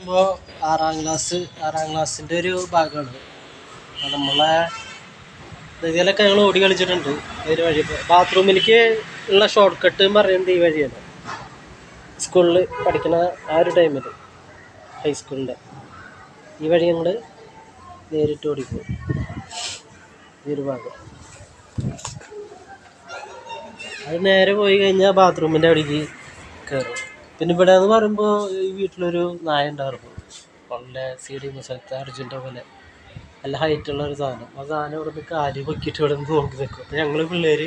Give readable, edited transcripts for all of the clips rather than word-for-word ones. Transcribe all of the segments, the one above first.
പറയുമ്പോൾ ആറാം ക്ലാസ്സിൻ്റെ ഒരു ഭാഗമാണ്. നമ്മളെ ഇതിലൊക്കെ ഞങ്ങൾ ഓടി കളിച്ചിട്ടുണ്ട്. ഒരു വഴി ബാത്റൂമിലേക്ക് ഉള്ള ഷോർട്ട് കട്ട് എന്ന് പറയുന്നത് ഈ വഴിയാണ്. സ്കൂളിൽ പഠിക്കുന്ന ആ ഒരു ടൈമിൽ ഹൈസ്കൂളിൻ്റെ ഈ വഴി ഞങ്ങൾ നേരിട്ട് ഓടിക്കും. ഈ ഒരു ഭാഗം അത് നേരെ പോയി കഴിഞ്ഞാൽ ബാത്റൂമിൻ്റെ അവിടേക്ക് കയറും. പിന്നെ ഇവിടെ എന്ന് പറയുമ്പോൾ ഈ വീട്ടിലൊരു നായ ഉണ്ടായിരുന്നു. വളരെ CD സ്ഥലത്ത് അർജുൻ്റെ പോലെ നല്ല ഹൈറ്റുള്ള ഒരു സാധനം. ആ സാധനം ഇവിടെ നിന്ന് കാല് പൊക്കിയിട്ട് ഇവിടെ നിന്ന് നോക്കി നിൽക്കും. അപ്പോൾ ഞങ്ങൾ പിള്ളേർ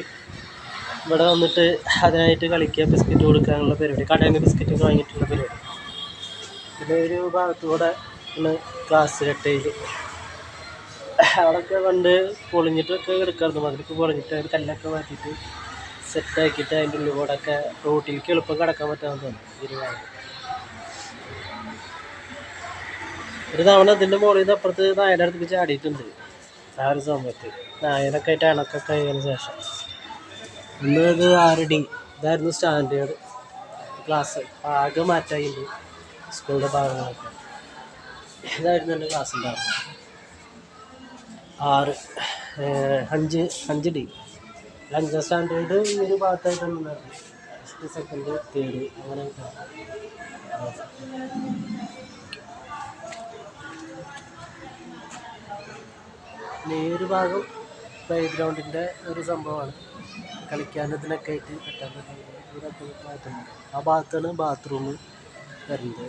ഇവിടെ വന്നിട്ട് അതിനായിട്ട് കളിക്കുക, ബിസ്ക്കറ്റ് കൊടുക്കാനുള്ള പരിപാടി, കടയിൽ നിന്ന് ബിസ്ക്കറ്റ് വാങ്ങിയിട്ടുള്ള പരിപാടി. പിന്നെ ഒരു ഭാഗത്തൂടെ ആണ് ക്ലാസ് കട്ടയിൽ. അവിടെയൊക്കെ പണ്ട് പൊളിഞ്ഞിട്ടൊക്കെ കിടക്കാറുണ്ട്. മതിലൊക്കെ പൊളിഞ്ഞിട്ട് അതിൽ കല്ലൊക്കെ മാറ്റിയിട്ട് സെറ്റാക്കിയിട്ട് അതിൻ്റെ ഉള്ളിൽ കൂടെ ഒക്കെ റോട്ടിലേക്ക് എളുപ്പം കിടക്കാൻ പറ്റാമെന്ന് തോന്നുന്നു. ഒരു തവണ ഇതിൻ്റെ മുകളിൽ നിന്ന് അപ്പുറത്ത് നായയുടെ അടുത്തേക്ക് ചാടിയിട്ടുണ്ട്. ആ ഒരു സമയത്ത് നായനൊക്കെ ആയിട്ട് അണക്കൊക്കെ ആയതിനു ശേഷം ഇന്ന് ഇത് 6D ഇതായിരുന്നു സ്റ്റാൻഡേർഡ് ക്ലാസ്. ആകെ മാറ്റായിട്ടുണ്ട് സ്കൂളിൻ്റെ ഭാഗങ്ങളൊക്കെ. ഇതായിരുന്നു എൻ്റെ ക്ലാസ് ഉണ്ടായിരുന്നു. 5D 5ാം സ്റ്റാൻഡേർഡ് ഈ ഒരു ഭാഗത്തായിട്ടാണ് ഉണ്ടായിരുന്നു. ഫസ്റ്റ്, സെക്കൻഡ്, തേർഡ് അങ്ങനെ. ഈ ഒരു ഭാഗം പ്ലേ ഗ്രൗണ്ടിൻ്റെ ഒരു സംഭവമാണ്. കളിക്കാനതിനൊക്കെ ആയിട്ട് പറ്റാൻ ആ ഭാഗത്താണ് ബാത്റൂം വരുന്നത്.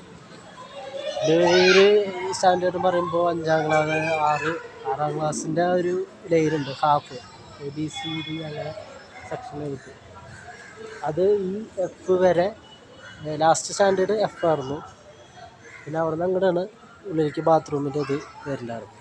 ഒരു സ്റ്റാൻഡേർഡ് പറയുമ്പോൾ 5ാം ക്ലാസ് 6ാം ക്ലാസ്സിൻ്റെ ആ ഒരു ലെയറുണ്ട്, ഹാഫ് ABCD അങ്ങനെ സെക്ഷൻ എടുത്ത് അത് ഈ F വരെ. ലാസ്റ്റ് സ്റ്റാൻഡേർഡ് F ആയിരുന്നു. പിന്നെ അവിടെ നിന്ന് അങ്ങോട്ടാണ് ഉള്ളിലേക്ക് ബാത്റൂമിൻ്റെ ഇത് വരില്ലായിരുന്നു.